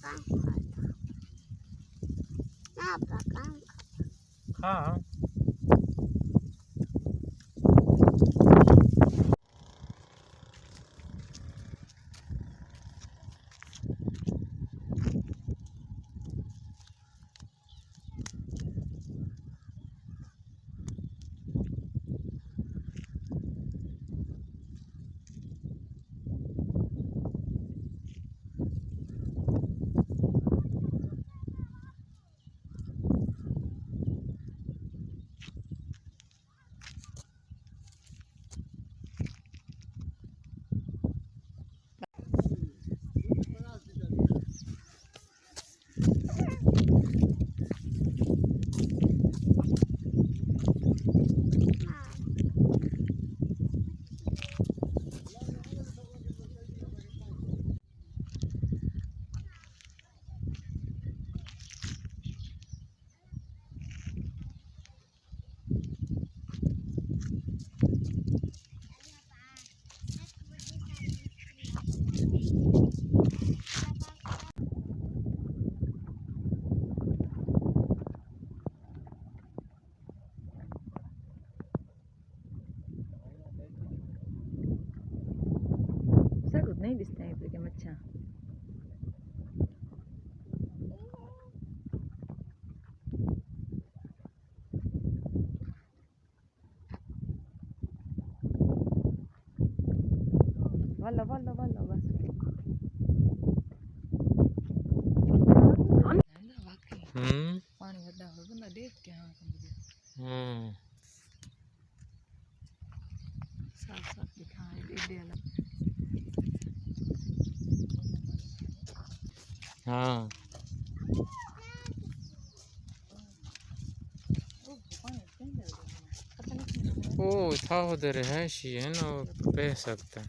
काम खाता ना अपना काम हाँ सगळं नाही दिसत इकडे की मच्छा वाला वाला वाला बस पानी वड्डा हो बंदा देख के हां साफ साफ दिखाई दे दे हाँ ओ था उधर है शी है ना बह सकता है।